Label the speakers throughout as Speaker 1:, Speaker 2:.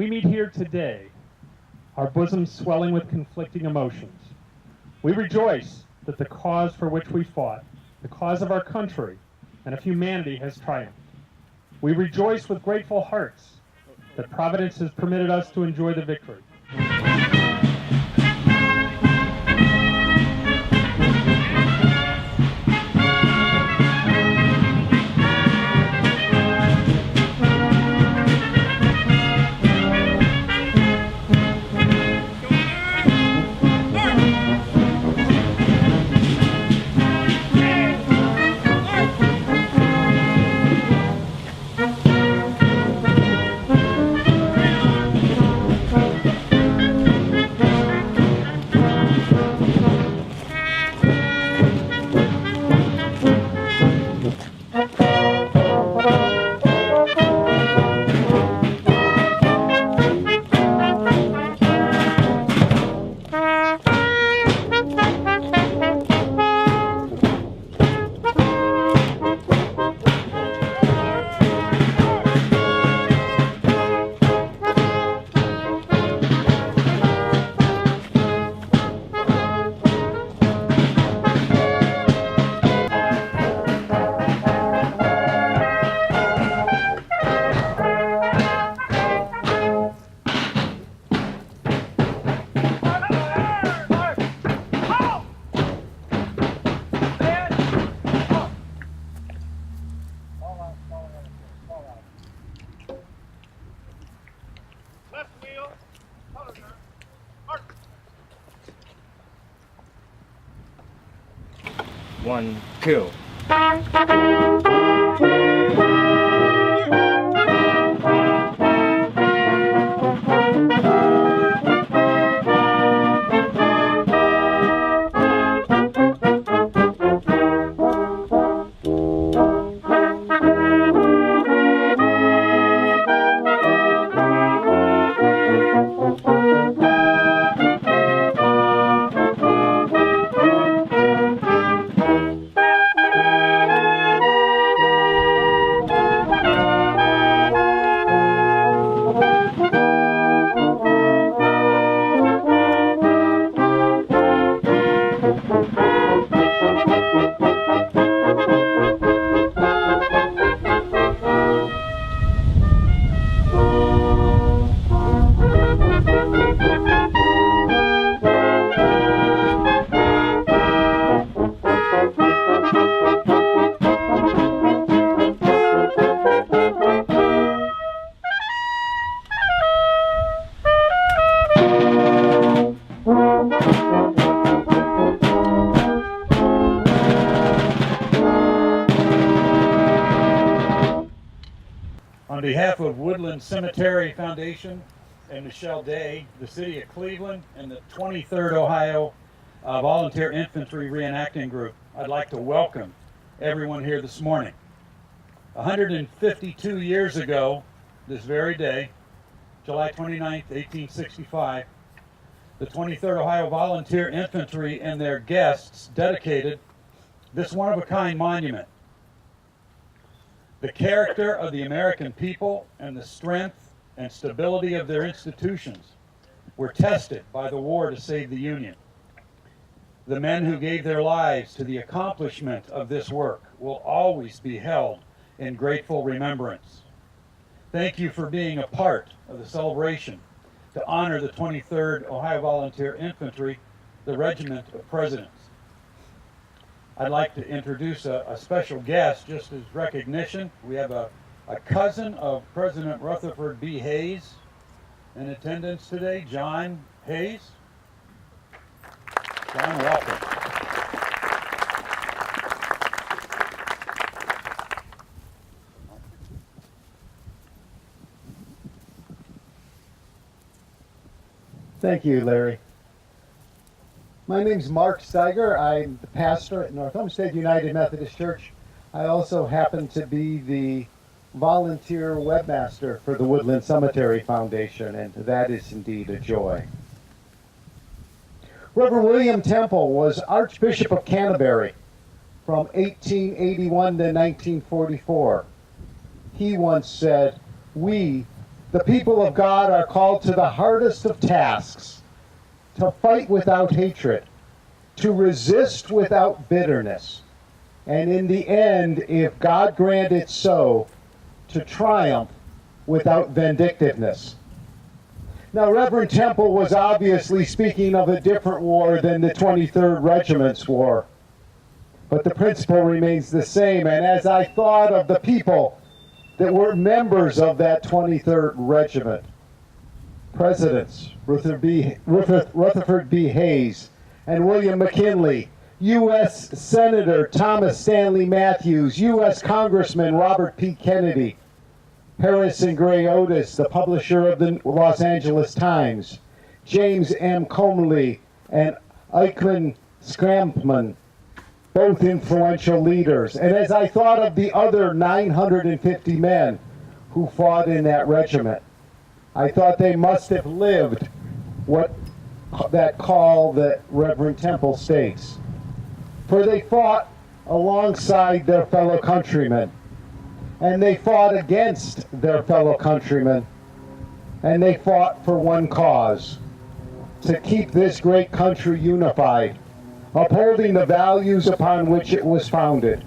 Speaker 1: We meet here today, our bosoms swelling with conflicting emotions. We rejoice that the cause for which we fought, the cause of our country and of humanity, has triumphed. We rejoice with grateful hearts that Providence has permitted us to enjoy the victory.
Speaker 2: One, two. On behalf of Woodland Cemetery Foundation and Michelle Day, the City of Cleveland, and the 23rd Ohio Volunteer Infantry Reenacting Group, I'd like to welcome everyone here this morning. 152 years ago, this very day, July 29th, 1865, the 23rd Ohio Volunteer Infantry and their guests dedicated this one-of-a-kind monument. The character of the American people and the strength and stability of their institutions were tested by the war to save the Union. The men who gave their lives to the accomplishment of this work will always be held in grateful remembrance. Thank you for being a part of the celebration to honor the 23rd Ohio Volunteer Infantry, the Regiment of Presidents. I'd like to introduce a special guest just as recognition. We have a cousin of President Rutherford B. Hayes in attendance today, John Hayes. John, welcome.
Speaker 3: Thank you, Larry. My name's Mark Steiger. I'm the pastor at North Homestead United Methodist Church. I also happen to be the volunteer webmaster for the Woodland Cemetery Foundation, and that is indeed a joy. Reverend William Temple was Archbishop of Canterbury from 1881 to 1944. He once said, "We The people of God are called to the hardest of tasks, to fight without hatred, to resist without bitterness, and in the end, if God grant it so, to triumph without vindictiveness. Now, Reverend Temple was obviously speaking of a different war than the 23rd Regiment's war, but the principle remains the same. And as I thought of the people that were members of that 23rd Regiment, Presidents Rutherford B. Hayes and William McKinley, U.S. Senator Thomas Stanley Matthews, U.S. Congressman Robert P. Kennedy, Harrison Gray Otis, the publisher of the Los Angeles Times, James M. Comely, and Eichmann Scrampman, both influential leaders. And as I thought of the other 950 men who fought in that regiment, I thought they must have lived what that call that Reverend Temple states. For they fought alongside their fellow countrymen, and they fought against their fellow countrymen, and they fought for one cause: to keep this great country unified, upholding the values upon which it was founded.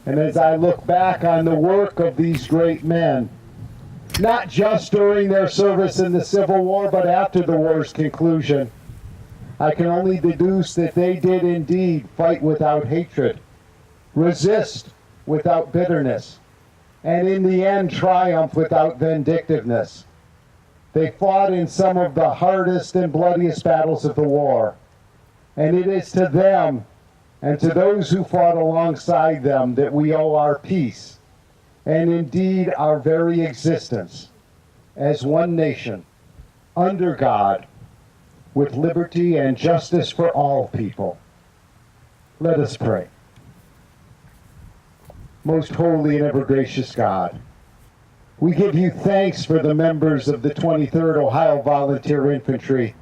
Speaker 3: And as I look back on the work of these great men, not just during their service in the Civil War, but after the war's conclusion, I can only deduce that they did indeed fight without hatred, resist without bitterness, and in the end triumph without vindictiveness. They fought in some of the hardest and bloodiest battles of the war, and it is to them and to those who fought alongside them that we owe our peace, and indeed our very existence as one nation, under God, with liberty and justice for all people. Let us pray. Most holy and ever gracious God, we give you thanks for the members of the 23rd Ohio Volunteer Infantry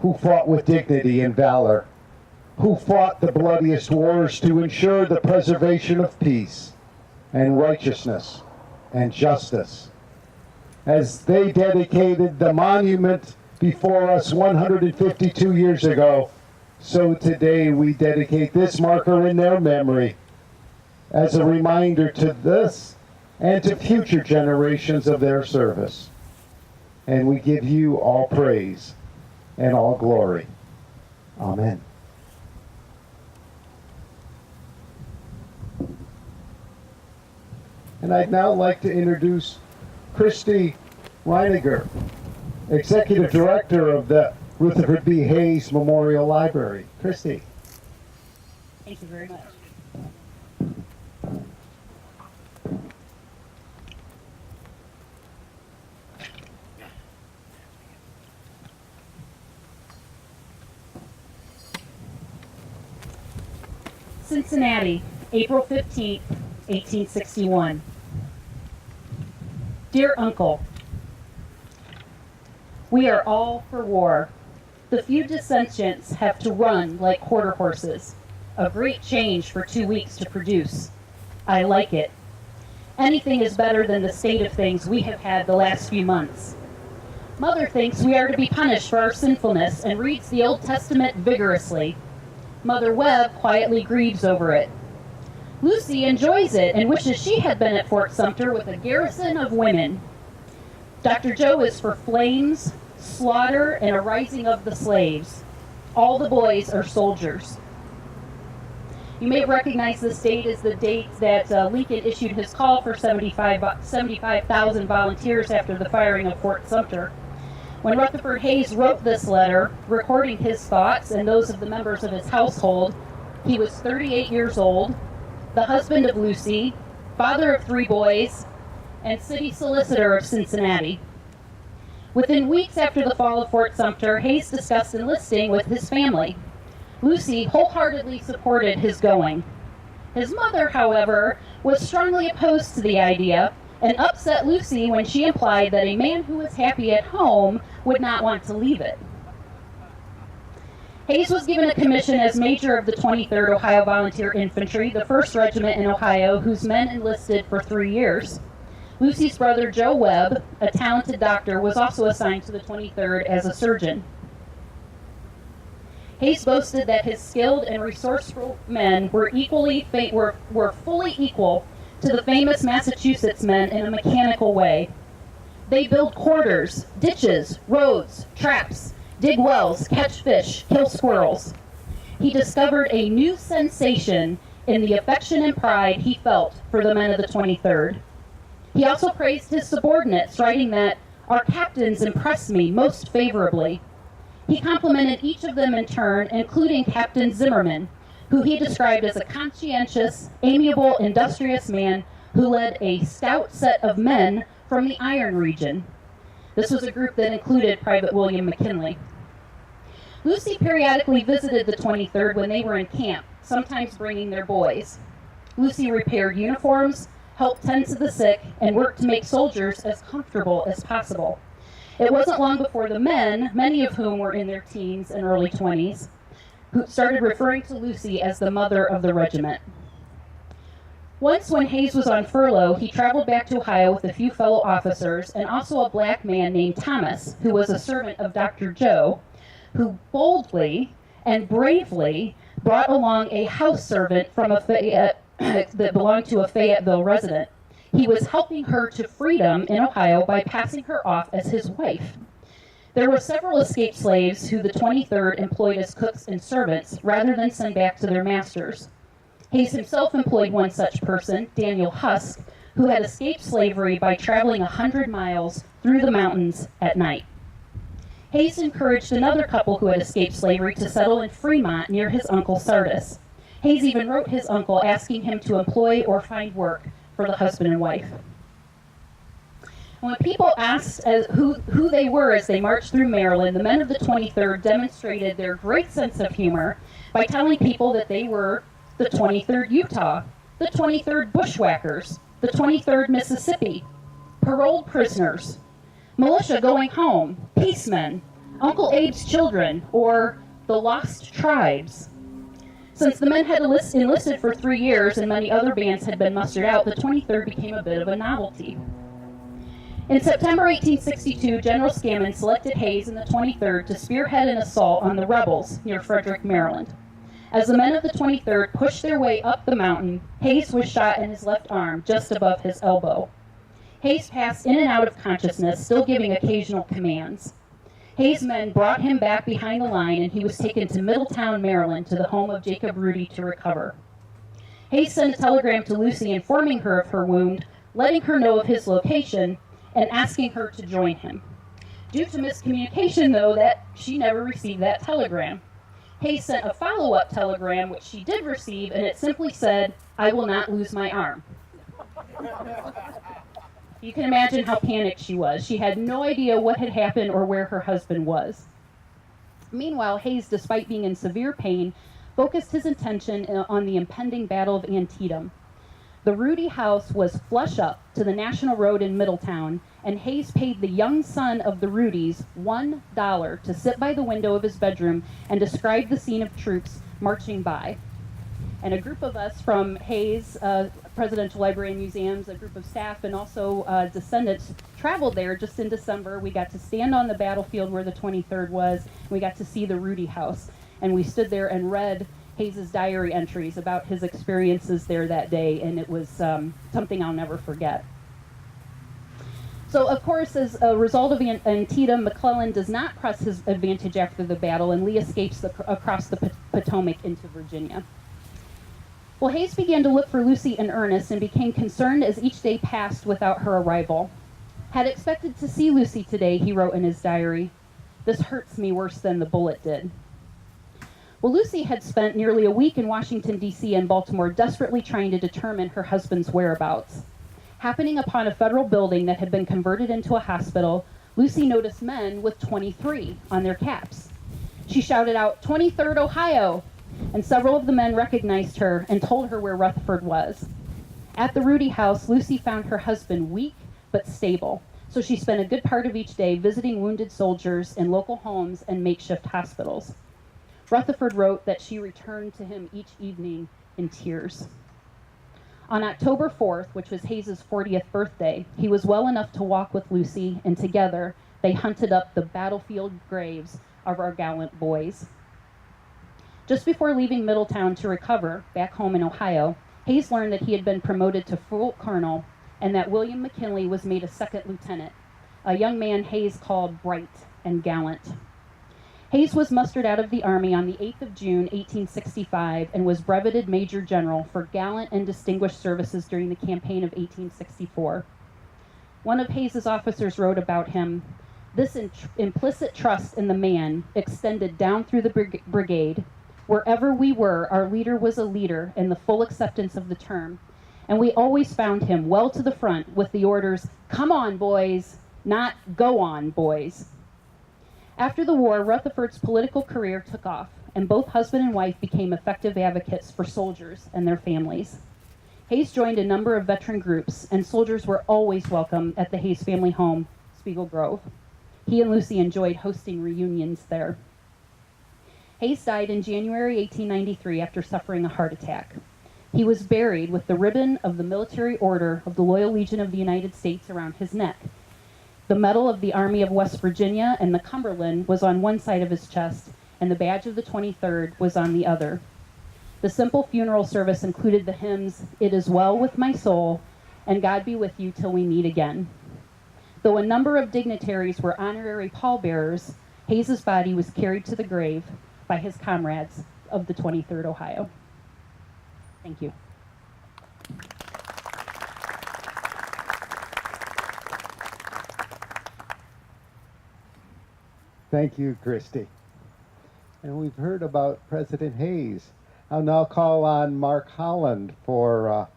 Speaker 3: who fought with dignity and valor, who fought the bloodiest wars to ensure the preservation of peace and righteousness and justice. As they dedicated the monument before us 152 years ago, so today we dedicate this marker in their memory as a reminder to this and to future generations of their service. And we give you all praise and all glory. Amen. And I'd now like to introduce Christy Reiniger, Executive Director of the Rutherford B. Hayes Memorial Library. Christy.
Speaker 4: Thank you very much. Cincinnati, April 15th, 1861. Dear Uncle, we are all for war. The few dissentients have to run like quarter horses. A great change for 2 weeks to produce. I like it. Anything is better than the state of things we have had the last few months. Mother thinks we are to be punished for our sinfulness and reads the Old Testament vigorously. Mother Webb quietly grieves over it. Lucy enjoys it and wishes she had been at Fort Sumter with a garrison of women. Dr. Joe is for flames, slaughter, and a rising of the slaves. All the boys are soldiers. You may recognize this date as the date that Lincoln issued his call for 75,000 volunteers after the firing of Fort Sumter. When Rutherford Hayes wrote this letter, recording his thoughts and those of the members of his household, he was 38 years old, the husband of Lucy, father of 3 boys, and city solicitor of Cincinnati. Within weeks after the fall of Fort Sumter, Hayes discussed enlisting with his family. Lucy wholeheartedly supported his going. His mother, however, was strongly opposed to the idea and upset Lucy when she implied that a man who was happy at home would not want to leave it. Hayes was given a commission as Major of the 23rd Ohio Volunteer Infantry, the 1st Regiment in Ohio, whose men enlisted for 3 years. Lucy's brother, Joe Webb, a talented doctor, was also assigned to the 23rd as a surgeon. Hayes boasted that his skilled and resourceful men were fully equal to the famous Massachusetts men in a mechanical way. They build quarters, ditches, roads, traps, dig wells, catch fish, kill squirrels. He discovered a new sensation in the affection and pride he felt for the men of the 23rd. He also praised his subordinates, writing that, "Our captains impressed me most favorably." He complimented each of them in turn, including Captain Zimmerman, who he described as a conscientious, amiable, industrious man who led a stout set of men from the Iron Region. This was a group that included Private William McKinley. Lucy periodically visited the 23rd when they were in camp, sometimes bringing their boys. Lucy repaired uniforms, helped tend to the sick, and worked to make soldiers as comfortable as possible. It wasn't long before the men, many of whom were in their teens and early 20s, who started referring to Lucy as the mother of the regiment. Once when Hayes was on furlough, he traveled back to Ohio with a few fellow officers and also a black man named Thomas, who was a servant of Dr. Joe, who boldly and bravely brought along a house servant from that belonged to a Fayetteville resident. He was helping her to freedom in Ohio by passing her off as his wife. There were several escaped slaves who the 23rd employed as cooks and servants rather than send back to their masters. Hayes himself employed one such person, Daniel Husk, who had escaped slavery by traveling 100 miles through the mountains at night. Hayes encouraged another couple who had escaped slavery to settle in Fremont near his uncle Sardis. Hayes even wrote his uncle asking him to employ or find work for the husband and wife. And when people asked who they were as they marched through Maryland, the men of the 23rd demonstrated their great sense of humor by telling people that they were the 23rd Utah, the 23rd Bushwhackers, the 23rd Mississippi, paroled prisoners, militia going home, peacemen, Uncle Abe's children, or the Lost Tribes. Since the men had enlisted for 3 years and many other bands had been mustered out, the 23rd became a bit of a novelty. In September 1862, General Scammon selected Hayes and the 23rd to spearhead an assault on the rebels near Frederick, Maryland. As the men of the 23rd pushed their way up the mountain, Hayes was shot in his left arm, just above his elbow. Hayes passed in and out of consciousness, still giving occasional commands. Hayes' men brought him back behind the line, and he was taken to Middletown, Maryland, to the home of Jacob Rudy to recover. Hayes sent a telegram to Lucy informing her of her wound, letting her know of his location, and asking her to join him. Due to miscommunication, though, that she never received that telegram. Hayes sent a follow-up telegram, which she did receive, and it simply said, "I will not lose my arm." You can imagine how panicked she was. She had no idea what had happened or where her husband was. Meanwhile, Hayes, despite being in severe pain, focused his attention on the impending Battle of Antietam. The Rudy house was flush up to the National Road in Middletown, and Hayes paid the young son of the Rudys $1 to sit by the window of his bedroom and describe the scene of troops marching by. And a group of us from Hayes Presidential Library and Museums, a group of staff, and also descendants traveled there just in December. We got to stand on the battlefield where the 23rd was, and we got to see the Rudy house. And we stood there and read Hayes' diary entries about his experiences there that day, and it was something I'll never forget. So, of course, as a result of Antietam, McClellan does not press his advantage after the battle, and Lee escapes across the Potomac into Virginia. Well, Hayes began to look for Lucy in earnest and became concerned as each day passed without her arrival. "Had expected to see Lucy today," he wrote in his diary. "This hurts me worse than the bullet did." Well, Lucy had spent nearly a week in Washington, D.C. and Baltimore desperately trying to determine her husband's whereabouts. Happening upon a federal building that had been converted into a hospital, Lucy noticed men with 23 on their caps. She shouted out, "23rd Ohio!" and several of the men recognized her and told her where Rutherford was. At the Rudy house, Lucy found her husband weak but stable, so she spent a good part of each day visiting wounded soldiers in local homes and makeshift hospitals. Rutherford wrote that she returned to him each evening in tears. On October 4th, which was Hayes's 40th birthday, he was well enough to walk with Lucy, and together they hunted up the battlefield graves of our gallant boys. Just before leaving Middletown to recover back home in Ohio, Hayes learned that he had been promoted to full colonel and that William McKinley was made a second lieutenant, a young man Hayes called bright and gallant. Hayes was mustered out of the Army on the 8th of June, 1865, and was brevetted Major General for gallant and distinguished services during the campaign of 1864. One of Hayes's officers wrote about him, "This implicit trust in the man extended down through the brigade. Wherever we were, our leader was a leader in the full acceptance of the term, and we always found him well to the front with the orders, 'Come on, boys,' not 'Go on, boys.'" After the war, Rutherford's political career took off, and both husband and wife became effective advocates for soldiers and their families. Hayes joined a number of veteran groups, and soldiers were always welcome at the Hayes family home, Spiegel Grove. He and Lucy enjoyed hosting reunions there. Hayes died in January 1893 after suffering a heart attack. He was buried with the ribbon of the Military Order of the Loyal Legion of the United States around his neck. The Medal of the Army of West Virginia and the Cumberland was on one side of his chest, and the badge of the 23rd was on the other. The simple funeral service included the hymns, "It is Well with My Soul," and "God Be With You Till We Meet Again." Though a number of dignitaries were honorary pallbearers, Hayes's body was carried to the grave by his comrades of the 23rd Ohio. Thank you.
Speaker 3: Thank you, Christy. And we've heard about President Hayes. I'll now call on Mark Holland for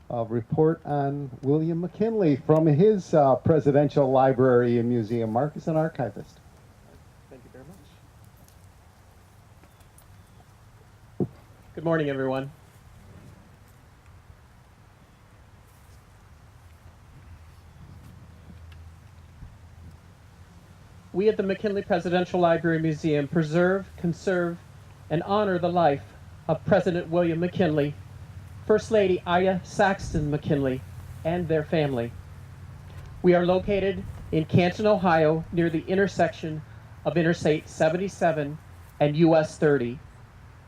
Speaker 3: a report on William McKinley from his Presidential Library and Museum. Mark is an archivist.
Speaker 5: Thank you very much. Good morning, everyone. We at the McKinley Presidential Library Museum preserve, conserve, and honor the life of President William McKinley, First Lady Ida Saxton McKinley, and their family. We are located in Canton, Ohio, near the intersection of Interstate 77 and US 30.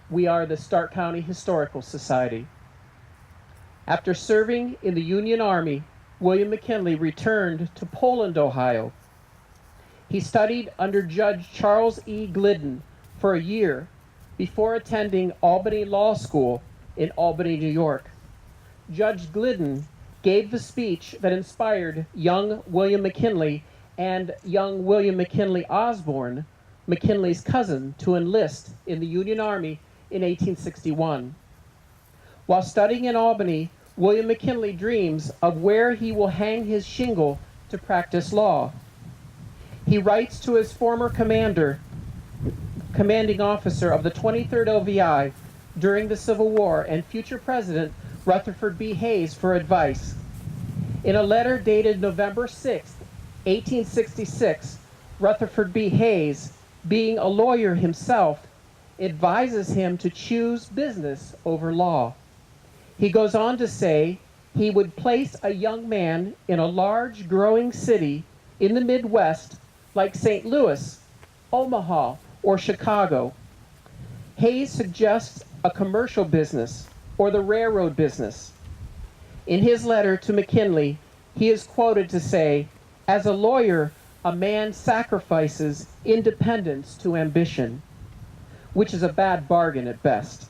Speaker 5: We are the Stark County Historical Society. After serving in the Union Army, William McKinley returned to Poland, Ohio. He studied under Judge Charles E. Glidden for a year before attending Albany Law School in Albany, New York. Judge Glidden gave the speech that inspired young William McKinley and young William McKinley Osborne, McKinley's cousin, to enlist in the Union Army in 1861. While studying in Albany, William McKinley dreams of where he will hang his shingle to practice law. He writes to his former commanding officer of the 23rd OVI during the Civil War and future President Rutherford B. Hayes for advice. In a letter dated November 6, 1866, Rutherford B. Hayes, being a lawyer himself, advises him to choose business over law. He goes on to say he would place a young man in a large growing city in the Midwest like St. Louis, Omaha, or Chicago. Hayes suggests a commercial business or the railroad business. In his letter to McKinley, he is quoted to say, "As a lawyer, a man sacrifices independence to ambition, which is a bad bargain at best.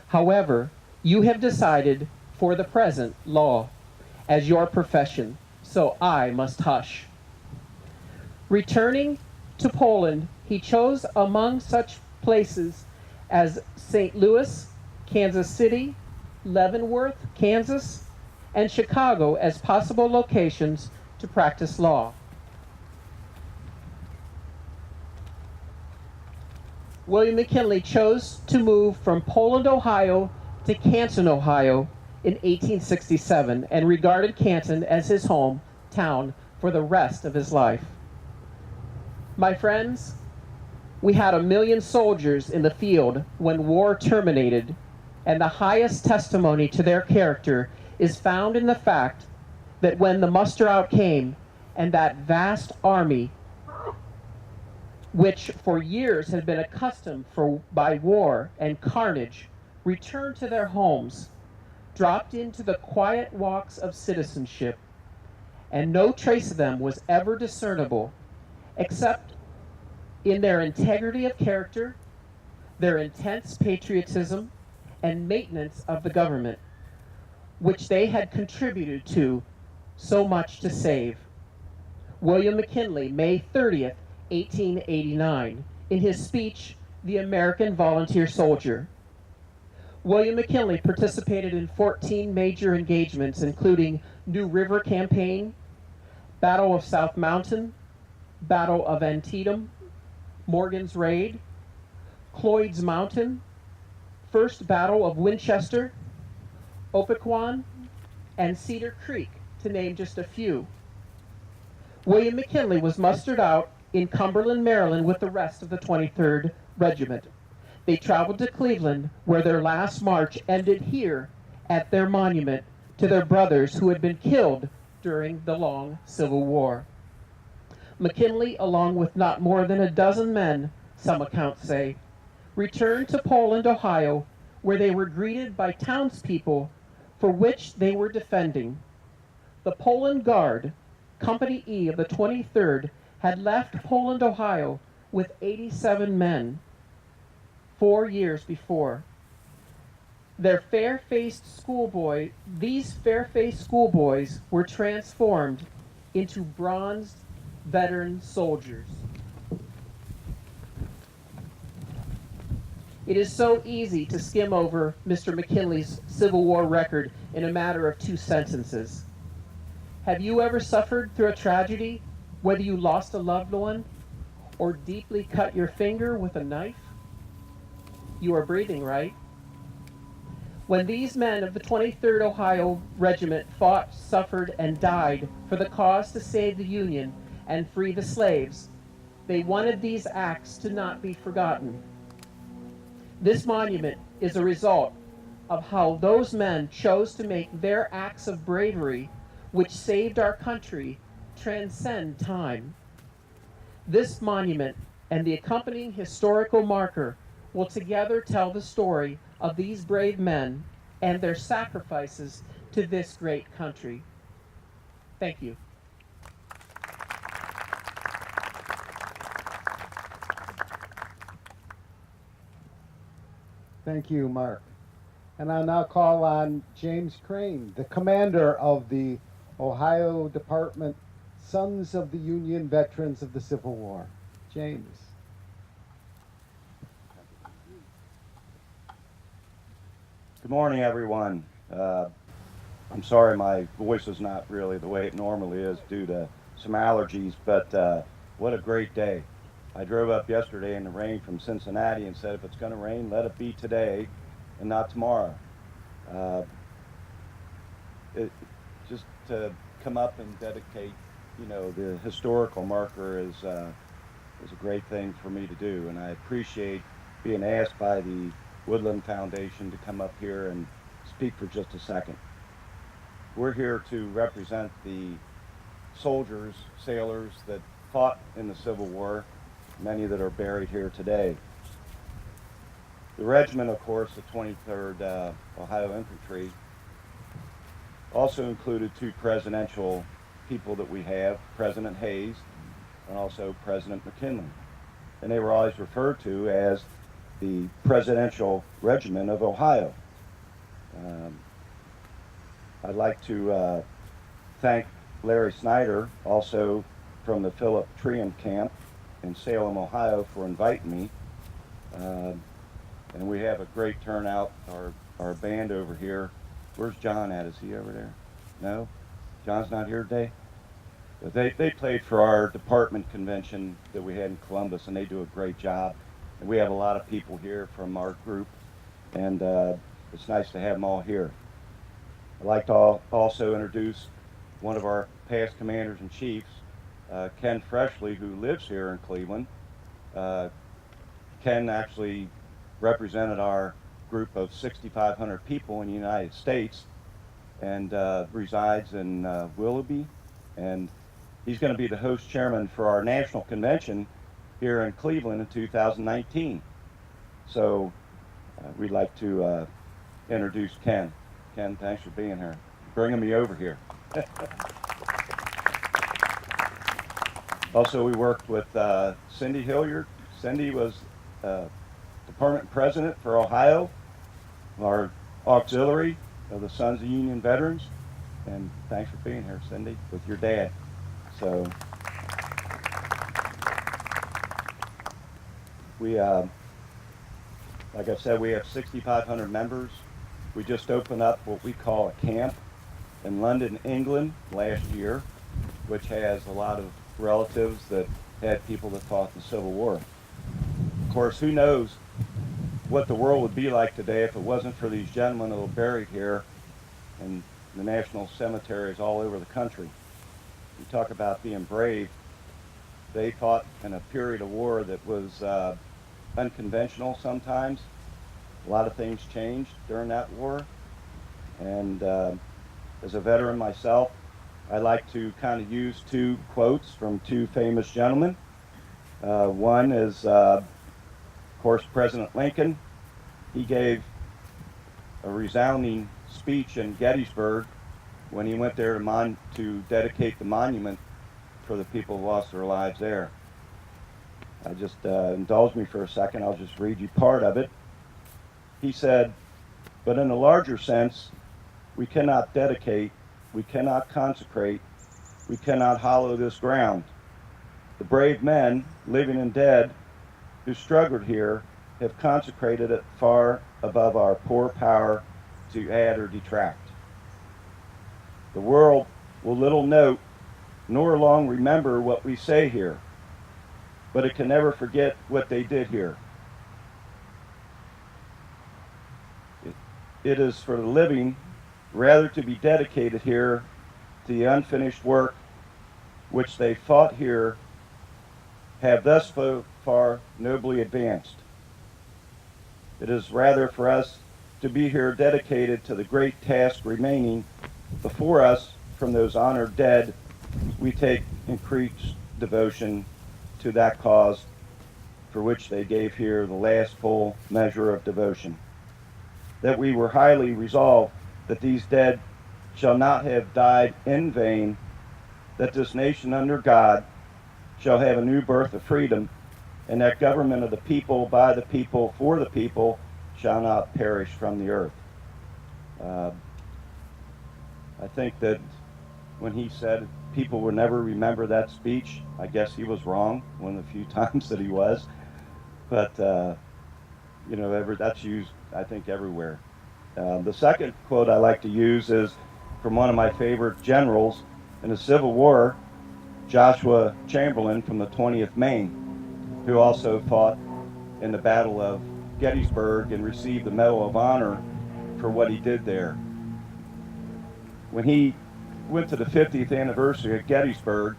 Speaker 5: However, you have decided, for the present, law as your profession, so I must hush." Returning to Poland, he chose among such places as St. Louis, Kansas City, Leavenworth, Kansas, and Chicago as possible locations to practice law. William McKinley chose to move from Poland, Ohio to Canton, Ohio in 1867 and regarded Canton as his hometown for the rest of his life. My friends, we had 1 million soldiers in the field when war terminated, and the highest testimony to their character is found in the fact that when the muster out came and that vast army, which for years had been accustomed by war and carnage, returned to their homes, dropped into the quiet walks of citizenship, and no trace of them was ever discernible except in their integrity of character, their intense patriotism, and maintenance of the government, which they had contributed to so much to save. William McKinley, May 30th, 1889, in his speech, The American Volunteer Soldier. William McKinley participated in 14 major engagements, including New River Campaign, Battle of South Mountain, Battle of Antietam, Morgan's Raid, Cloyd's Mountain, First Battle of Winchester, Opequon, and Cedar Creek, to name just a few. William McKinley was mustered out in Cumberland, Maryland with the rest of the 23rd Regiment. They traveled to Cleveland, where their last march ended here at their monument to their brothers who had been killed during the long Civil War. McKinley, along with not more than a dozen men, some accounts say, returned to Poland, Ohio, where they were greeted by townspeople for which they were defending. The Poland Guard, Company E of the 23rd, had left Poland, Ohio with 87 men 4 years before. These fair-faced schoolboys were transformed into bronzed veteran soldiers. It is so easy to skim over Mr. McKinley's Civil War record in a matter of 2 sentences. Have you ever suffered through a tragedy, whether you lost a loved one or deeply cut your finger with a knife? You are breathing, right? When these men of the 23rd Ohio Regiment fought, suffered, and died for the cause to save the Union and free the slaves, they wanted these acts to not be forgotten. This monument is a result of how those men chose to make their acts of bravery, which saved our country, transcend time. This monument and the accompanying historical marker will together tell the story of these brave men and their sacrifices to this great country. Thank you.
Speaker 3: Thank you, Mark. And I'll now call on James Crane, the commander of the Ohio Department Sons of the Union Veterans of the Civil War. James.
Speaker 6: Good morning, everyone. I'm sorry my voice is not really the way it normally is due to some allergies, but what a great day. I drove up yesterday in the rain from Cincinnati and said, if it's going to rain, let it be today and not tomorrow. Just to come up and dedicate, the historical marker is a great thing for me to do, and I appreciate being asked by the Woodland Foundation to come up here and speak for just a second. We're here to represent the soldiers, sailors that fought in the Civil War, many that are buried here today. The regiment, of course, the 23rd Ohio Infantry, also included 2 presidential people that we have, President Hayes and also President McKinley. And they were always referred to as the Presidential Regiment of Ohio. I'd like to thank Larry Snyder, also from the Philip Trium Camp in Salem, Ohio, for inviting me. And we have a great turnout. Our band over here. Where's John at? Is he over there? No? John's not here today? But they played for our department convention that we had in Columbus, and they do a great job. And we have a lot of people here from our group, and it's nice to have them all here. I'd like to also introduce one of our past commanders and chiefs, Ken Freshley, who lives here in Cleveland. Ken actually represented our group of 6,500 people in the United States and resides in Willoughby, and he's going to be the host chairman for our national convention here in Cleveland in 2019. So we'd like to introduce Ken. Ken, thanks for being here, bringing me over here. Also, we worked with Cindy Hilliard. Cindy was department president for Ohio, our auxiliary of the Sons of Union Veterans. And thanks for being here, Cindy, with your dad. So we, like I said, we have 6,500 members. We just opened up what we call a camp in London, England last year, which has a lot of relatives that had people that fought in the Civil War. Of course, who knows what the world would be like today if it wasn't for these gentlemen that were buried here in the national cemeteries all over the country. You talk about being brave. They fought in a period of war that was unconventional sometimes. A lot of things changed during that war. And as a veteran myself, I like to kind of use two quotes from two famous gentlemen. One is, of course, President Lincoln. He gave a resounding speech in Gettysburg when he went there to dedicate the monument for the people who lost their lives there. I just indulge me for a second. I'll just read you part of it. He said, "But in a larger sense, we cannot dedicate, we cannot consecrate, we cannot hallow this ground. The brave men, living and dead, who struggled here have consecrated it far above our poor power to add or detract. The world will little note nor long remember what we say here, but it can never forget what they did here. It is for the living rather to be dedicated here to the unfinished work which they fought here, have thus far nobly advanced. It is rather for us to be here dedicated to the great task remaining before us from those honored dead. We take increased devotion to that cause for which they gave here the last full measure of devotion. That we were highly resolved that these dead shall not have died in vain, that this nation under God shall have a new birth of freedom, and that government of the people, by the people, for the people, shall not perish from the earth." I think that when he said people will never remember that speech, I guess he was wrong one of the few times that he was. But, that's used, I think, everywhere. The second quote I like to use is from one of my favorite generals in the Civil War, Joshua Chamberlain from the 20th Maine, who also fought in the Battle of Gettysburg and received the Medal of Honor for what he did there. When he went to the 50th anniversary of Gettysburg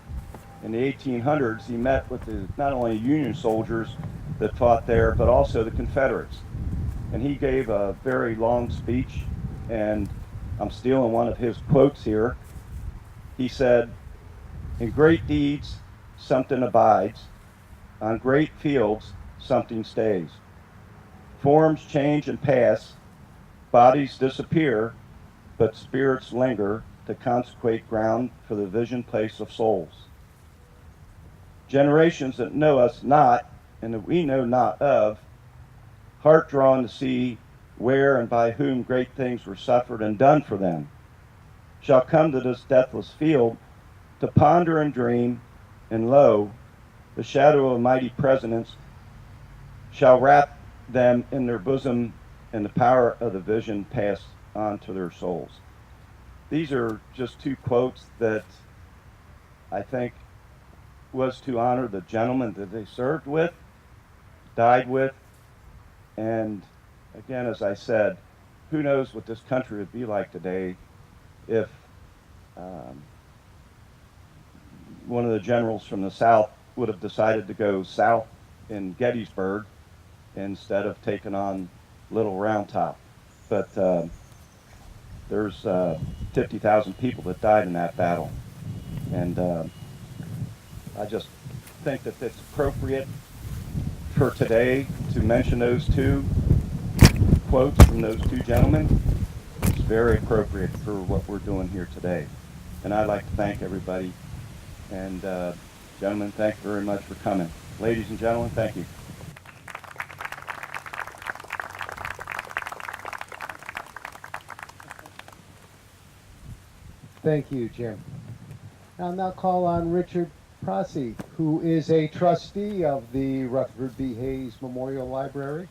Speaker 6: in the 1800s, he met with not only Union soldiers that fought there, but also the Confederates. And he gave a very long speech, and I'm stealing one of his quotes here. He said, "In great deeds, something abides. On great fields, something stays. Forms change and pass, bodies disappear, but spirits linger to consecrate ground for the vision place of souls. Generations that know us not, and that we know not of, heart drawn to see where and by whom great things were suffered and done for them, shall come to this deathless field to ponder and dream, and lo, the shadow of mighty presidents shall wrap them in their bosom, and the power of the vision pass on to their souls." These are just two quotes that I think was to honor the gentlemen that they served with, died with, and again, as I said, who knows what this country would be like today if one of the generals from the South would have decided to go south in Gettysburg instead of taking on Little Round Top. But There's 50,000 people that died in that battle. And I just think that it's appropriate for today to mention those two quotes from those two gentlemen. It's very appropriate for what we're doing here today. And I'd like to thank everybody. And gentlemen, thank you very much for coming. Ladies and gentlemen, thank you.
Speaker 3: Thank you, Jim. I'll now call on Richard Prossi, who is a trustee of the Rutherford B. Hayes Memorial Library,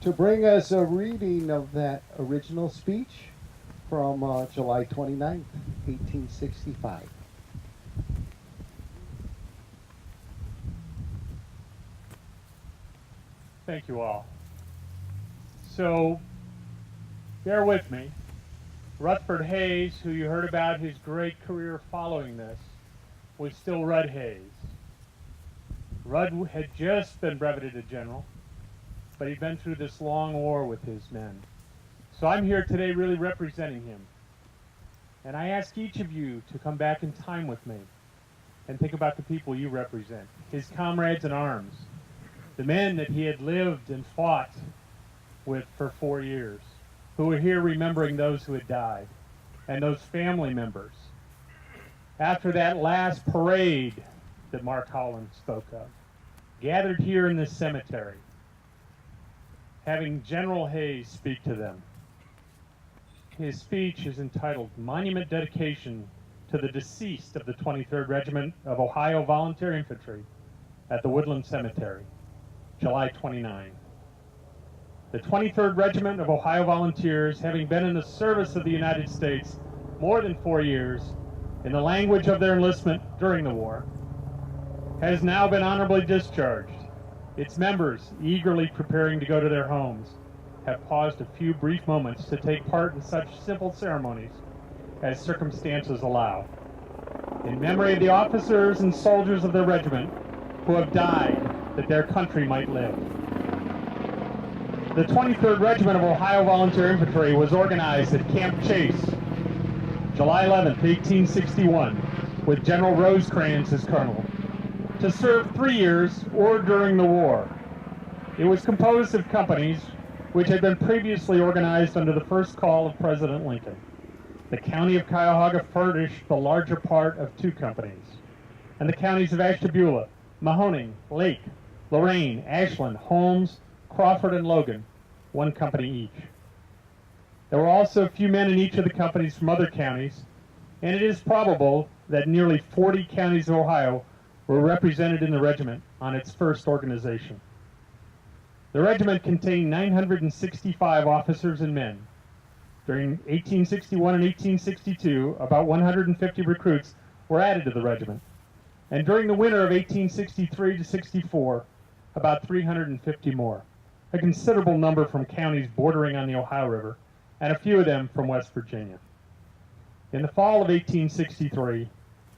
Speaker 3: to bring us a reading of that original speech from July 29th, 1865.
Speaker 1: Thank you all. So, bear with me. Rutherford Hayes, who you heard about his great career following this, was still Rudd Hayes. Rudd had just been brevetted a general, but he'd been through this long war with his men. So I'm here today really representing him. And I ask each of you to come back in time with me and think about the people you represent, his comrades in arms, the men that he had lived and fought with for 4 years, who were here remembering those who had died, and those family members. After that last parade that Mark Holland spoke of, gathered here in this cemetery, having General Hayes speak to them. His speech is entitled Monument Dedication to the Deceased of the 23rd Regiment of Ohio Volunteer Infantry at the Woodland Cemetery, July 29. The 23rd Regiment of Ohio Volunteers, having been in the service of the United States more than 4 years, in the language of their enlistment during the war, has now been honorably discharged. Its members, eagerly preparing to go to their homes, have paused a few brief moments to take part in such simple ceremonies as circumstances allow, in memory of the officers and soldiers of their regiment who have died that their country might live. The 23rd Regiment of Ohio Volunteer Infantry was organized at Camp Chase, July 11, 1861, with General Rosecrans as colonel, to serve 3 years or during the war. It was composed of companies which had been previously organized under the first call of President Lincoln. The county of Cuyahoga furnished the larger part of 2 companies, and the counties of Ashtabula, Mahoning, Lake, Lorain, Ashland, Holmes, Crawford, and Logan, 1 company each. There were also a few men in each of the companies from other counties, and it is probable that nearly 40 counties of Ohio were represented in the regiment on its first organization. The regiment contained 965 officers and men. During 1861 and 1862, about 150 recruits were added to the regiment, and during the winter of 1863 to 64, about 350 more, a considerable number from counties bordering on the Ohio River, and a few of them from West Virginia. In the fall of 1863,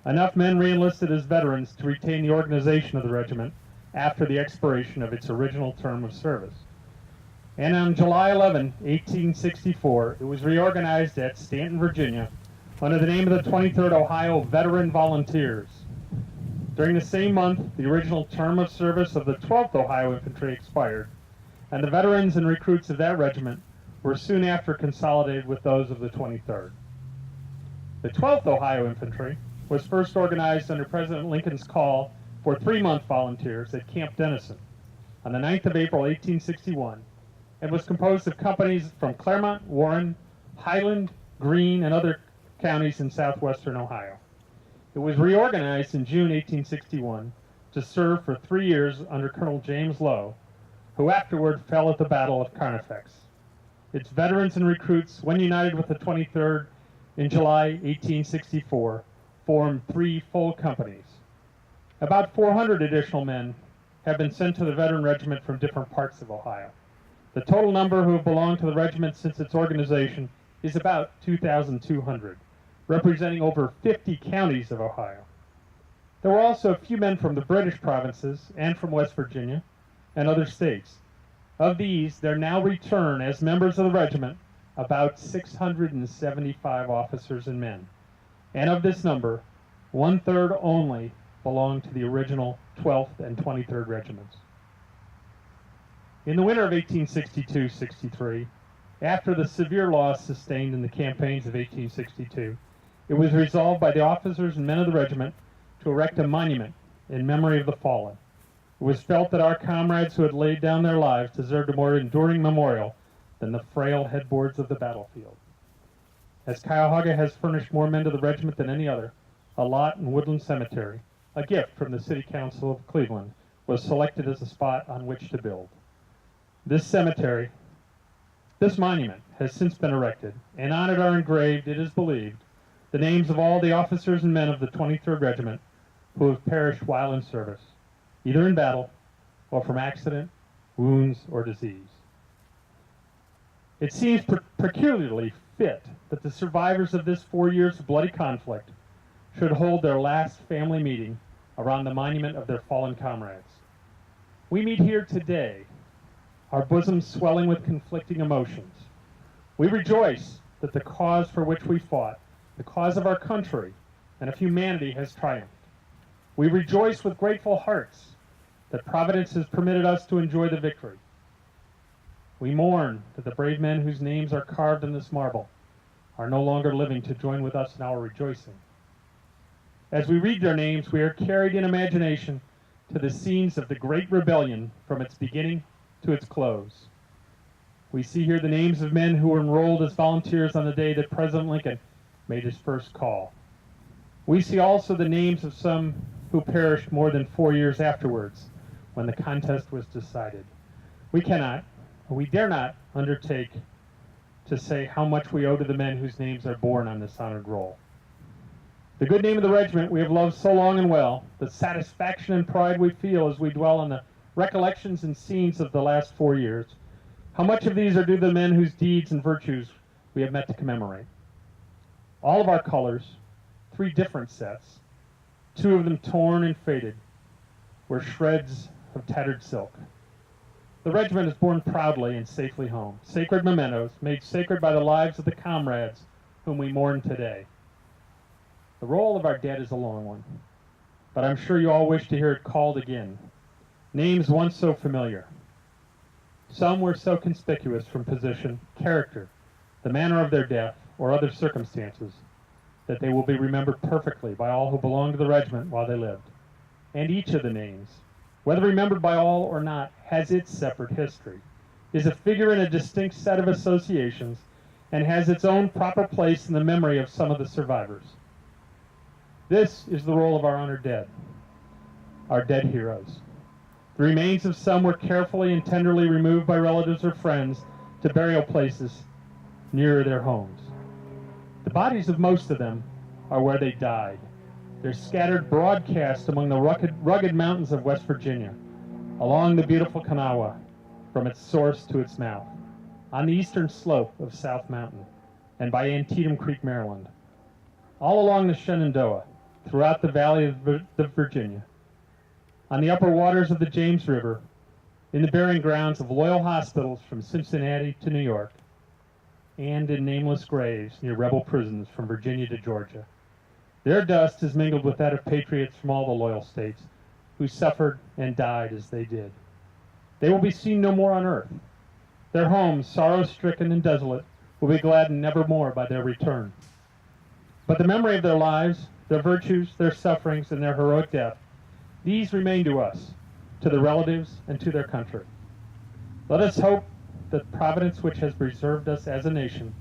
Speaker 1: enough men re-enlisted as veterans to retain the organization of the regiment after the expiration of its original term of service. And on July 11, 1864, it was reorganized at Stanton, Virginia, under the name of the 23rd Ohio Veteran Volunteers. During the same month, the original term of service of the 12th Ohio Infantry expired, and the veterans and recruits of that regiment were soon after consolidated with those of the 23rd. The 12th Ohio Infantry was first organized under President Lincoln's call for 3-month volunteers at Camp Dennison on the 9th of April, 1861, and was composed of companies from Claremont, Warren, Highland, Greene, and other counties in southwestern Ohio. It was reorganized in June 1861 to serve for 3 years under Colonel James Lowe, who afterward fell at the Battle of Carnifex. Its veterans and recruits, when united with the 23rd in July 1864, formed 3 full companies. About 400 additional men have been sent to the veteran regiment from different parts of Ohio. The total number who have belonged to the regiment since its organization is about 2,200, representing over 50 counties of Ohio. There were also a few men from the British provinces and from West Virginia and other states. Of these, there now return as members of the regiment about 675 officers and men, and of this number, 1/3 only belonged to the original 12th and 23rd Regiments. In the winter of 1862-63, after the severe loss sustained in the campaigns of 1862, it was resolved by the officers and men of the regiment to erect a monument in memory of the fallen. It was felt that our comrades who had laid down their lives deserved a more enduring memorial than the frail headboards of the battlefield. As Cuyahoga has furnished more men to the regiment than any other, a lot in Woodland Cemetery, a gift from the City Council of Cleveland, was selected as a spot on which to build. This monument has since been erected, and on it are engraved, it is believed, the names of all the officers and men of the 23rd Regiment who have perished while in service, either in battle or from accident, wounds, or disease. It seems peculiarly fit that the survivors of this 4 years of bloody conflict should hold their last family meeting around the monument of their fallen comrades. We meet here today, our bosoms swelling with conflicting emotions. We rejoice that the cause for which we fought, the cause of our country and of humanity, has triumphed. We rejoice with grateful hearts that Providence has permitted us to enjoy the victory. We mourn that the brave men whose names are carved in this marble are no longer living to join with us in our rejoicing. As we read their names, we are carried in imagination to the scenes of the Great Rebellion from its beginning to its close. We see here the names of men who were enrolled as volunteers on the day that President Lincoln made his first call. We see also the names of some who perished more than 4 years afterwards when the contest was decided. We dare not undertake to say how much we owe to the men whose names are borne on this honored roll. The good name of the regiment we have loved so long and well, the satisfaction and pride we feel as we dwell on the recollections and scenes of the last 4 years, how much of these are due to the men whose deeds and virtues we have met to commemorate. All of our colors, 3 different sets, 2 of them torn and faded, were shreds of tattered silk. The regiment is borne proudly and safely home, sacred mementos made sacred by the lives of the comrades whom we mourn today. The roll of our dead is a long one, but I'm sure you all wish to hear it called again. Names once so familiar. Some were so conspicuous from position, character, the manner of their death, or other circumstances, that they will be remembered perfectly by all who belonged to the regiment while they lived. And each of the names, whether remembered by all or not, has its separate history, is a figure in a distinct set of associations, and has its own proper place in the memory of some of the survivors. This is the roll of our honored dead, our dead heroes. The remains of some were carefully and tenderly removed by relatives or friends to burial places nearer their homes. The bodies of most of them are where they died. They're scattered broadcast among the rugged mountains of West Virginia, along the beautiful Kanawha, from its source to its mouth, on the eastern slope of South Mountain, and by Antietam Creek, Maryland, all along the Shenandoah, throughout the valley of the Virginia, on the upper waters of the James River, in the burying grounds of loyal hospitals from Cincinnati to New York, and in nameless graves near rebel prisons from Virginia to Georgia. Their dust is mingled with that of patriots from all the loyal states who suffered and died as they did. They will be seen no more on earth. Their homes, sorrow-stricken and desolate, will be gladdened nevermore by their return. But the memory of their lives, their virtues, their sufferings, and their heroic death, these remain to us, to their relatives, and to their country. Let us hope that Providence, which has preserved us as a nation,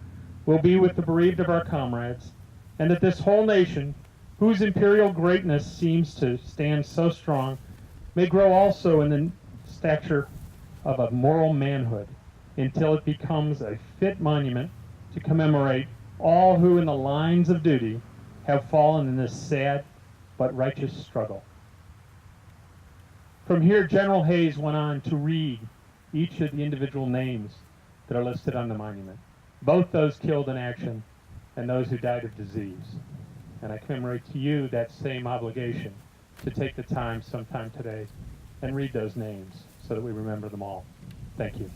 Speaker 1: will be with the bereaved of our comrades, and that this whole nation, whose imperial greatness seems to stand so strong, may grow also in the stature of a moral manhood, until it becomes a fit monument to commemorate all who in the lines of duty have fallen in this sad but righteous struggle. From here, General Hayes went on to read each of the individual names that are listed on the monument, both those killed in action and those who died of disease. And I commemorate to you that same obligation to take the time sometime today and read those names so that we remember them all. Thank you.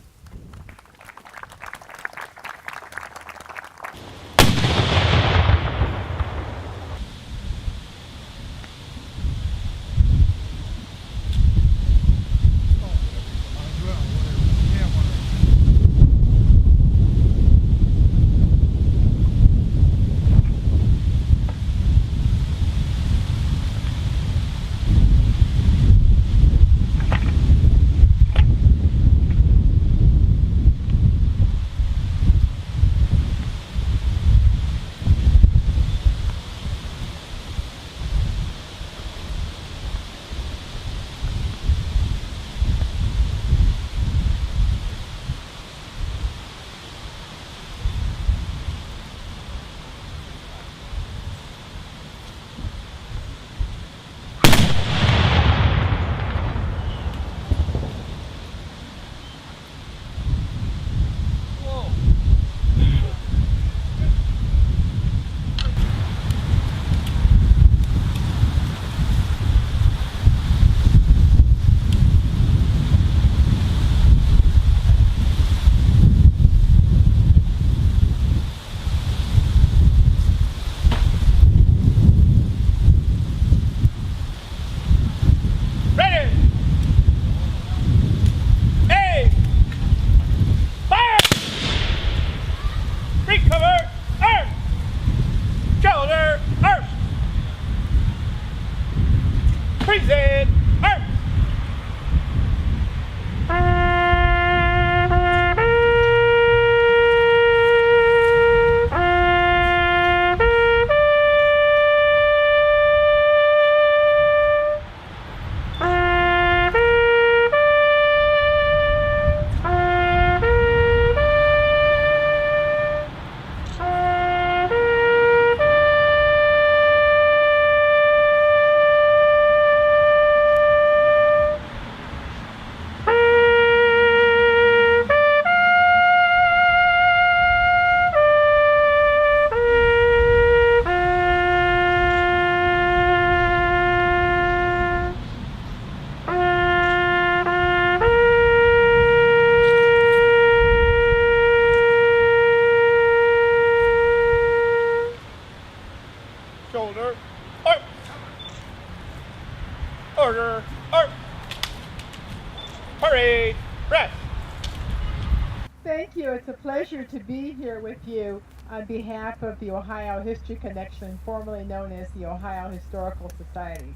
Speaker 7: pleasure to be here with you on behalf of the Ohio History Connection, formerly known as the Ohio Historical Society.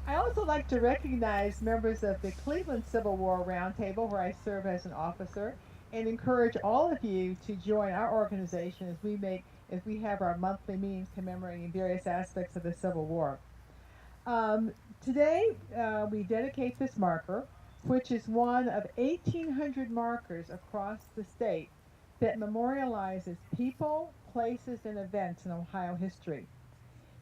Speaker 7: I also like to recognize members of the Cleveland Civil War Roundtable, where I serve as an officer, and encourage all of you to join our organization as we have our monthly meetings commemorating various aspects of the Civil War. Today, we dedicate this marker, which is one of 1,800 markers across the state that memorializes people, places, and events in Ohio history.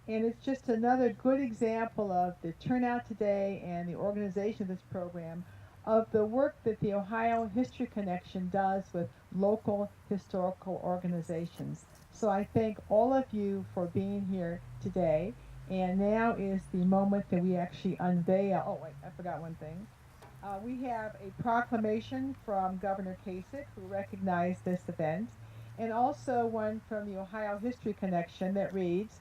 Speaker 7: And it's just another good example of the turnout today and the organization of this program of the work that the Ohio History Connection does with local historical organizations. So I thank all of you for being here today. And now is the moment that we actually unveil. Oh, wait, I forgot one thing. We have a proclamation from Governor Kasich, who recognized this event, and also one from the Ohio History Connection that reads,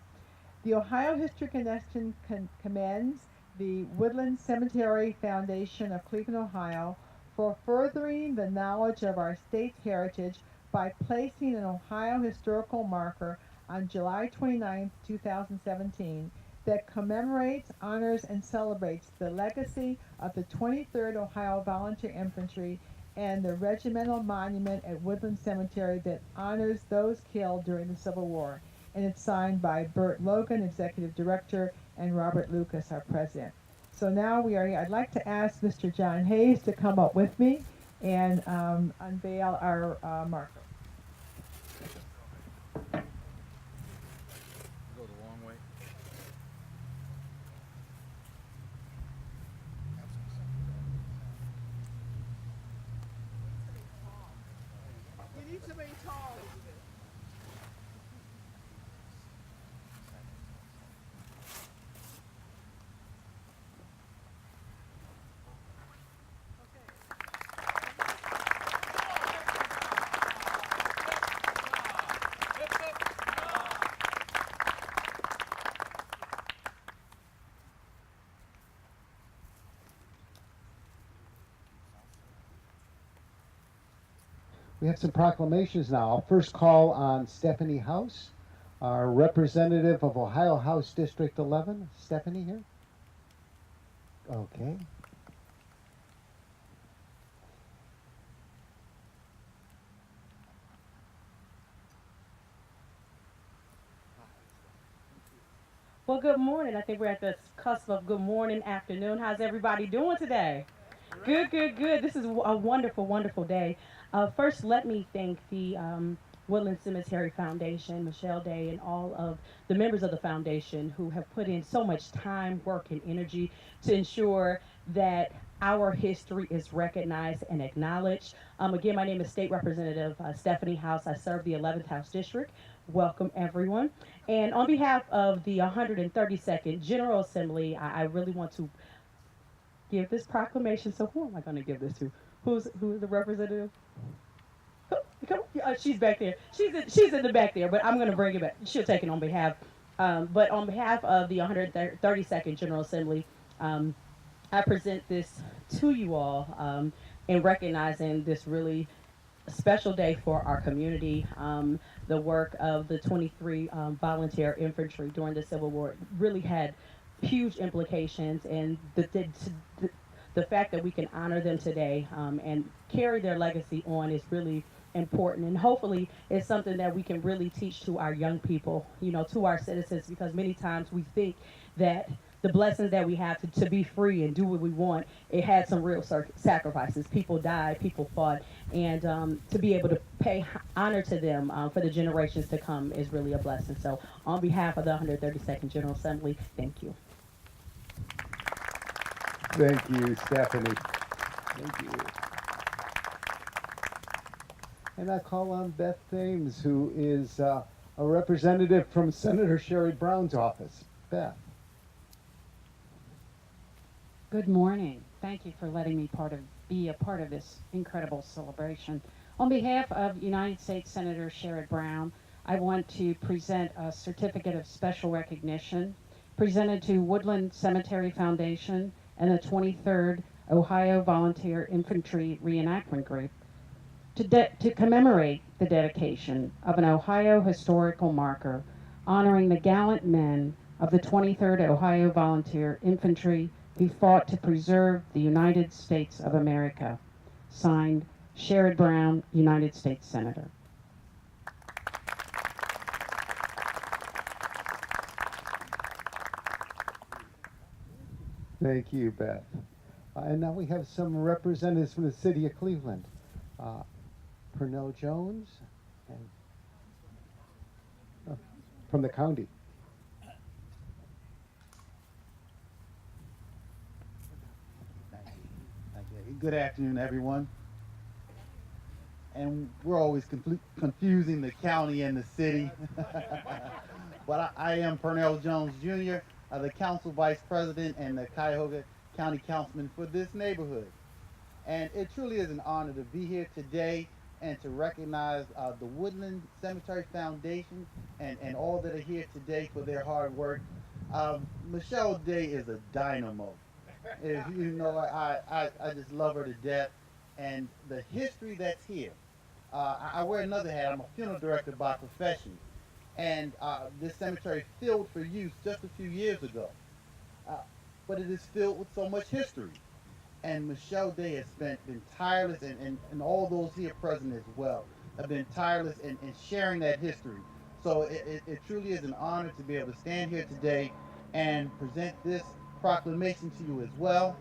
Speaker 7: "The Ohio History Connection commends the Woodland Cemetery Foundation of Cleveland, Ohio, for furthering the knowledge of our state's heritage by placing an Ohio historical marker on July 29, 2017, that commemorates, honors, and celebrates the legacy of the 23rd Ohio Volunteer Infantry and the regimental monument at Woodland Cemetery that honors those killed during the Civil War." And it's signed by Bert Logan, Executive Director, and Robert Lucas, our President. So now I'd like to ask Mr. John Hayes to come up with me and unveil our marker.
Speaker 2: Go the long way.
Speaker 7: You need somebody tall.
Speaker 3: We have some proclamations now. I'll first call on Stephanie House, our representative of Ohio House District 11. Stephanie here? Okay.
Speaker 8: Well, good morning. I think we're at the cusp of good morning, afternoon. How's everybody doing today? Good, good, good. This is a wonderful, wonderful day. First, let me thank the Woodland Cemetery Foundation, Michelle Day, and all of the members of the foundation who have put in so much time, work, and energy to ensure that our history is recognized and acknowledged. Again, my name is State Representative Stephanie House. I serve the 11th House District. Welcome, everyone. And on behalf of the 132nd General Assembly, I really want to give this proclamation. So who am I going to give this to? Who's the representative? She's back there. She's in the back there, but I'm going to bring it back. She'll take it on behalf. But on behalf of the 132nd General Assembly, I present this to you all in recognizing this really special day for our community. The work of the 23 volunteer infantry during the Civil War really had huge implications, and the fact that we can honor them today and carry their legacy on is really important, and hopefully it's something that we can really teach to our young people, to our citizens, because many times we think that the blessings that we have to be free and do what we want, it had some real sacrifices. People died, people fought, and to be able to pay honor to them for the generations to come is really a blessing. So on behalf of the 132nd General Assembly, thank you.
Speaker 3: Thank you, Stephanie. Thank you. And I call on Beth Thames, who is a representative from Senator Sherry Brown's office. Beth.
Speaker 9: Good morning. Thank you for letting me be a part of this incredible celebration. On behalf of United States Senator Sherrod Brown, I want to present a certificate of special recognition presented to Woodland Cemetery Foundation and the 23rd Ohio Volunteer Infantry Reenactment Group. to commemorate the dedication of an Ohio historical marker honoring the gallant men of the 23rd Ohio Volunteer Infantry who fought to preserve the United States of America. Signed, Sherrod Brown, United States Senator.
Speaker 3: Thank you, Beth. And now we have some representatives from the city of Cleveland. Purnell Jones and from the county.
Speaker 10: Thank you. Good afternoon, everyone. And we're always confusing the county and the city. But I am Purnell Jones Jr., the council vice president and the Cuyahoga County councilman for this neighborhood. And it truly is an honor to be here today and to recognize the Woodland Cemetery Foundation and all that are here today for their hard work. Michelle Day is a dynamo. If you know, I just love her to death. And the history that's here. I wear another hat. I'm a funeral director by profession. And this cemetery filled for use just a few years ago. But it is filled with so much history. And Michelle Day has been tireless, and all those here present as well, have been tireless in sharing that history. So it truly is an honor to be able to stand here today and present this proclamation to you as well.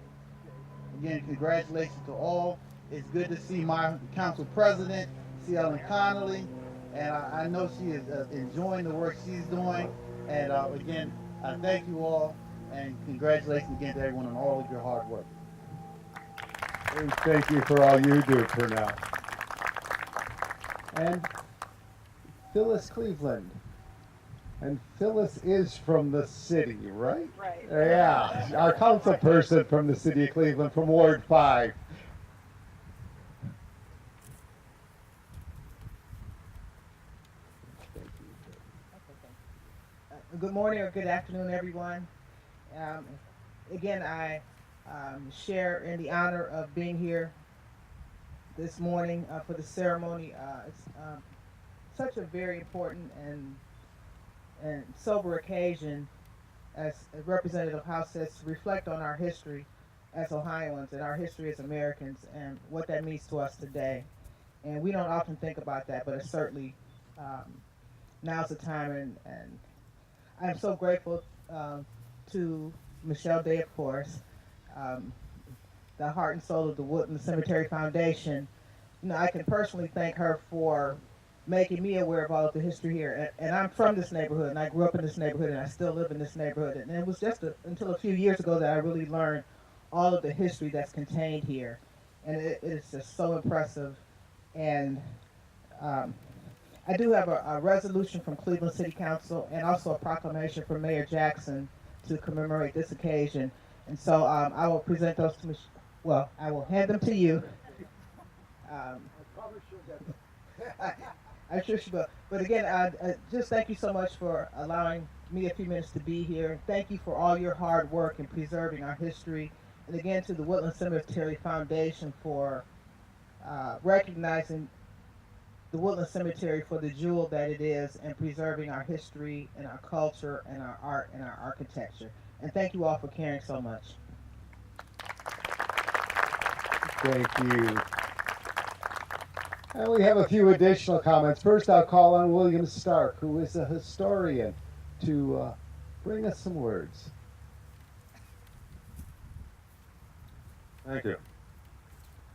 Speaker 10: Again, congratulations to all. It's good to see my council president, C. Ellen Connolly, and I know she is enjoying the work she's doing. And again, I thank you all, and congratulations again to everyone on all of your hard work.
Speaker 3: And thank you for all you do, Purnell. And Phyllis Cleveland. And Phyllis is from the city, right?
Speaker 7: Right.
Speaker 3: Yeah, our council person from the city of Cleveland, from Ward 5.
Speaker 7: Good morning or good afternoon, everyone. Again, I share in the honor of being here this morning for the ceremony. It's such a very important and sober occasion, as Representative House says, to reflect on our history as Ohioans and our history as Americans and what that means to us today. And we don't often think about that, but it's certainly now's the time, and I'm so grateful to Michelle Day, of course, the heart and soul of the Woodland Cemetery Foundation. You know, I can personally thank her for making me aware of all of the history here. And I'm from this neighborhood, and I grew up in this neighborhood, and I still live in this neighborhood. And it was just until a few years ago that I really learned all of the history that's contained here. And it is just so impressive. And I do have a resolution from Cleveland City Council and also a proclamation from Mayor Jackson to commemorate this occasion. And so I will present those to well, I will hand them to you. I'm sure she will. But again, just thank you so much for allowing me a few minutes to be here. Thank you for all your hard work in preserving our history. And again, to the Woodland Cemetery Foundation for recognizing the Woodland Cemetery for the jewel that it is and preserving our history and our culture and our art and our architecture. And thank you all for caring so much.
Speaker 3: Thank you. And we have a few additional comments. First, I'll call on William Stark, who is a historian, to bring us some words.
Speaker 11: Thank you.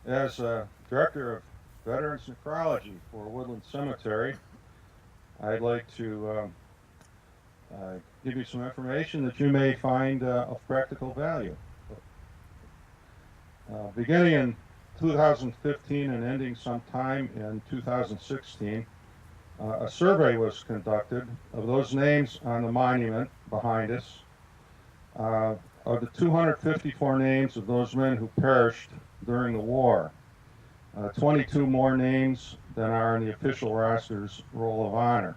Speaker 11: As Director of Veterans Necrology for Woodland Cemetery, I'd like to give you some information that you may find of practical value. Beginning in 2015 and ending sometime in 2016, a survey was conducted of those names on the monument behind us. Of the 254 names of those men who perished during the war, 22 more names than are in the official roster's roll of honor.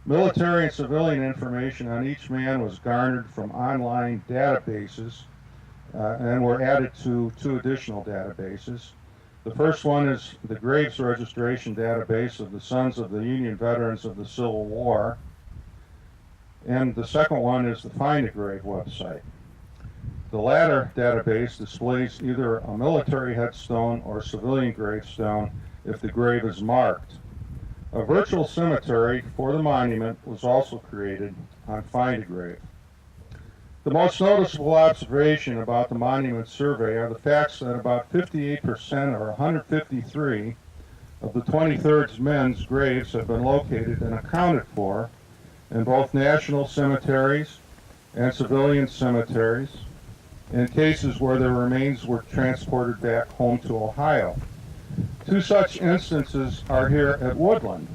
Speaker 11: Military and civilian information on each man was garnered from online databases and were added to 2 additional databases. The first one is the Graves Registration Database of the Sons of the Union Veterans of the Civil War. And the second one is the Find a Grave website. The latter database displays either a military headstone or civilian gravestone if the grave is marked. A virtual cemetery for the monument was also created on Find a Grave. The most noticeable observation about the monument survey are the facts that about 58%, or 153, of the 23rd's men's graves have been located and accounted for in both national cemeteries and civilian cemeteries, in cases where their remains were transported back home to Ohio. Two such instances are here at Woodland.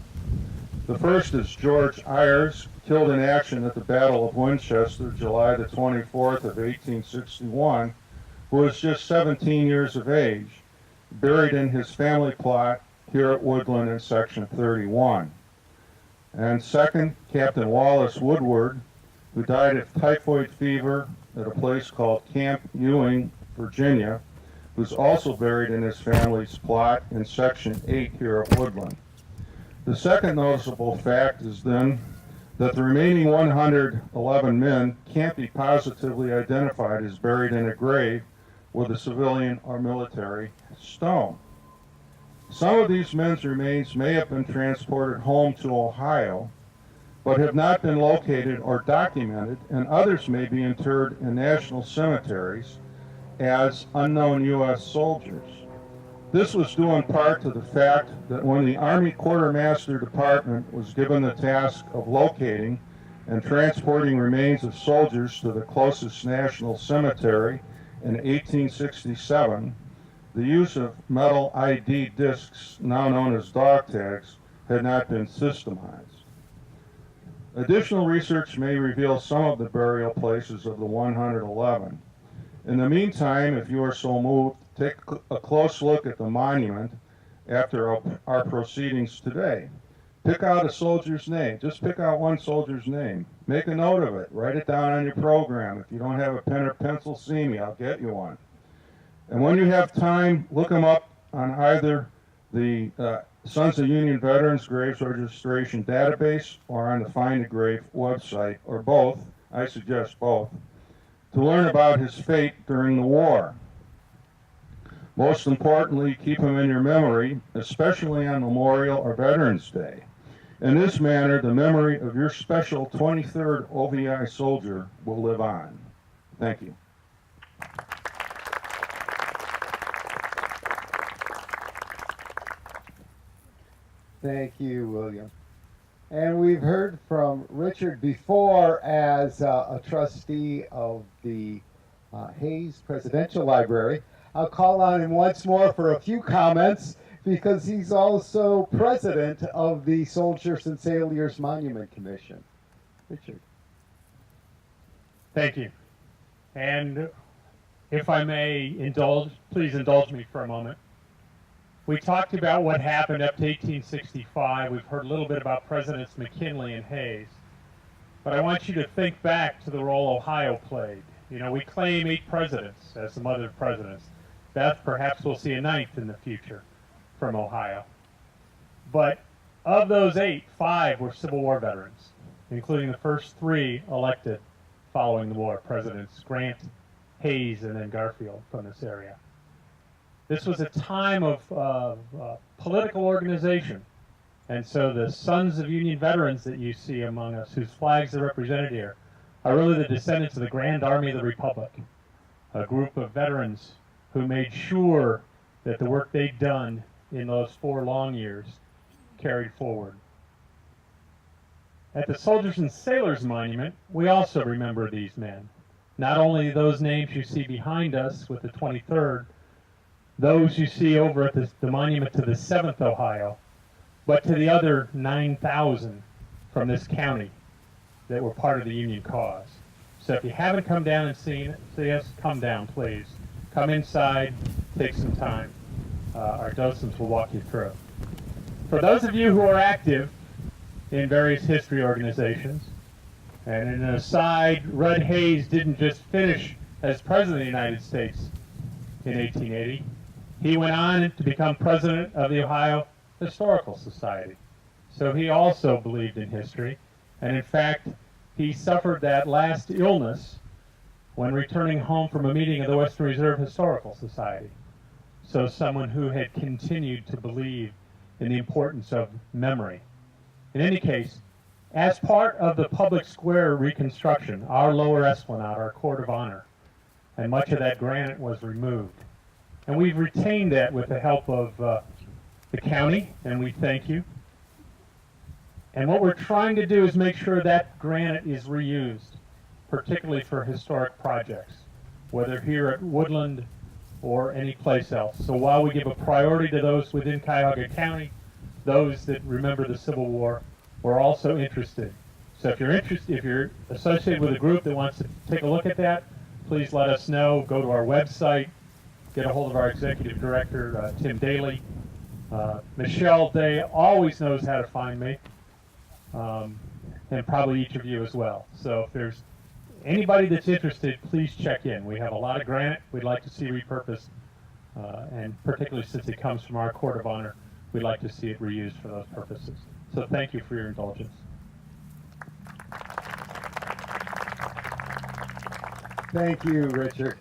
Speaker 11: The first is George Ayers, killed in action at the Battle of Winchester, July the 24th of 1861, who was just 17 years of age, buried in his family plot here at Woodland in Section 31. And second, Captain Wallace Woodward, who died of typhoid fever at a place called Camp Ewing, Virginia, who's also buried in his family's plot in Section 8 here at Woodland. The second noticeable fact is then that the remaining 111 men can't be positively identified as buried in a grave with a civilian or military stone. Some of these men's remains may have been transported home to Ohio, but have not been located or documented, and others may be interred in national cemeteries as unknown U.S. soldiers. This was due in part to the fact that when the Army Quartermaster Department was given the task of locating and transporting remains of soldiers to the closest national cemetery in 1867, the use of metal ID discs, now known as dog tags, had not been systemized. Additional research may reveal some of the burial places of the 111. In the meantime, if you are so moved, take a close look at the monument after our proceedings today. Pick out a soldier's name. Just pick out one soldier's name. Make a note of it. Write it down on your program. If you don't have a pen or pencil, see me. I'll get you one. And when you have time, look them up on either the Sons of Union Veterans Graves Registration Database or on the Find a Grave website, or both. I suggest both, to learn about his fate during the war. Most importantly, keep him in your memory, especially on Memorial or Veterans Day. In this manner, the memory of your special 23rd OVI soldier will live on. Thank you.
Speaker 3: Thank you, William. And we've heard from Richard before as a trustee of the Hayes Presidential Library. I'll call on him once more for a few comments because he's also president of the Soldiers and Sailors Monument Commission. Richard.
Speaker 1: Thank you. And if I may please indulge me for a moment. We talked about what happened up to 1865. We've heard a little bit about Presidents McKinley and Hayes. But I want you to think back to the role Ohio played. You know, we claim 8 presidents as the mother of presidents. Beth, perhaps we'll see a 9th in the future from Ohio. But of those 8, 5 were Civil War veterans, including the first 3 elected following the war, Presidents Grant, Hayes, and then Garfield from this area. This was a time of political organization. And so the Sons of Union Veterans that you see among us, whose flags are represented here, are really the descendants of the Grand Army of the Republic, a group of veterans who made sure that the work they'd done in those 4 long years carried forward. At the Soldiers and Sailors Monument, we also remember these men. Not only those names you see behind us with the 23rd, those you see over at the monument to the 7th Ohio, but to the other 9,000 from this county that were part of the Union cause. So if you haven't come down and see us, come down, please. Come inside, take some time. Our docents will walk you through. For those of you who are active in various history organizations, and in an aside, Rudd Hayes didn't just finish as President of the United States in 1880. He went on to become president of the Ohio Historical Society. So he also believed in history, and in fact, he suffered that last illness when returning home from a meeting of the Western Reserve Historical Society. So someone who had continued to believe in the importance of memory. In any case, as part of the public square reconstruction, our lower esplanade, our court of honor, and much of that granite was removed. And we've retained that with the help of the county, and we thank you. And what we're trying to do is make sure that granite is reused, particularly for historic projects, whether here at Woodland or any place else. So while we give a priority to those within Cuyahoga County, those that remember the Civil War, we're also interested. So if you're interested, if you're associated with a group that wants to take a look at that, please let us know. Go to our website, get a hold of our executive director, Tim Daly. Michelle Day always knows how to find me, and probably each of you as well. So if there's anybody that's interested, please check in. We have a lot of granite we'd like to see repurposed, and particularly since it comes from our court of honor, we'd like to see it reused for those purposes. So thank you for your indulgence.
Speaker 3: Thank you, Richard.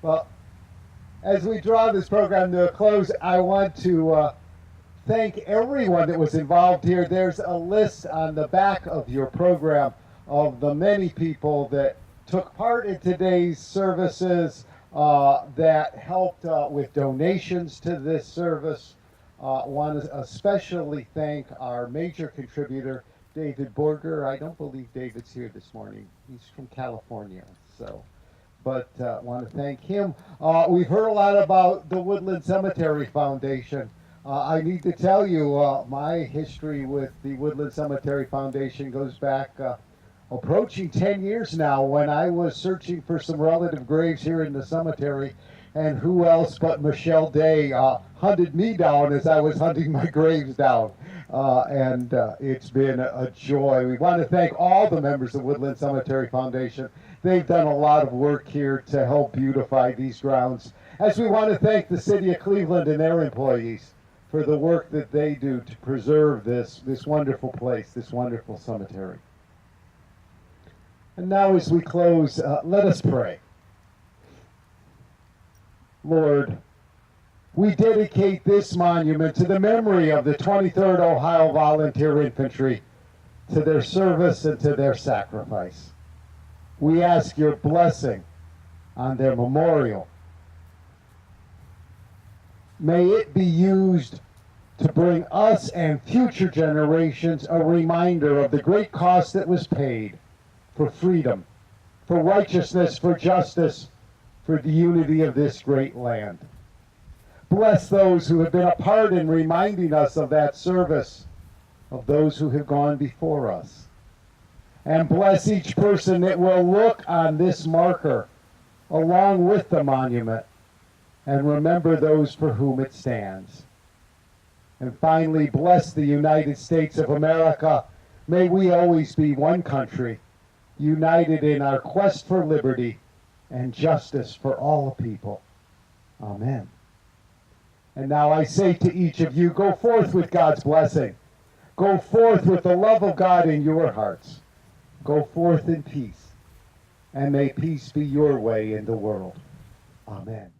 Speaker 3: Well, as we draw this program to a close, I want to thank everyone that was involved here. There's a list on the back of your program of the many people that took part in today's services, that helped with donations to this service. Want to especially thank our major contributor, David Borger. I don't believe David's here this morning. He's from California, so. But want to thank him. We've heard a lot about the Woodland Cemetery Foundation. I need to tell you, my history with the Woodland Cemetery Foundation goes back approaching 10 years now, when I was searching for some relative graves here in the cemetery, and who else but Michelle Day hunted me down as I was hunting my graves down. And it's been a joy. We want to thank all the members of Woodland Cemetery Foundation. They've done a lot of work here to help beautify these grounds. As we want to thank the city of Cleveland and their employees for the work that they do to preserve this wonderful place, this wonderful cemetery. And now as we close, let us pray. Lord, we dedicate this monument to the memory of the 23rd Ohio Volunteer Infantry, to their service and to their sacrifice. We ask your blessing on their memorial. May it be used to bring us and future generations a reminder of the great cost that was paid for freedom, for righteousness, for justice, for the unity of this great land. Bless those who have been a part in reminding us of that service, of those who have gone before us. And bless each person that will look on this marker along with the monument and remember those for whom it stands. And finally, bless the United States of America. May we always be one country, united in our quest for liberty and justice for all people. Amen. And now I say to each of you, go forth with God's blessing. Go forth with the love of God in your hearts. Go forth in peace, and may peace be your way in the world. Amen.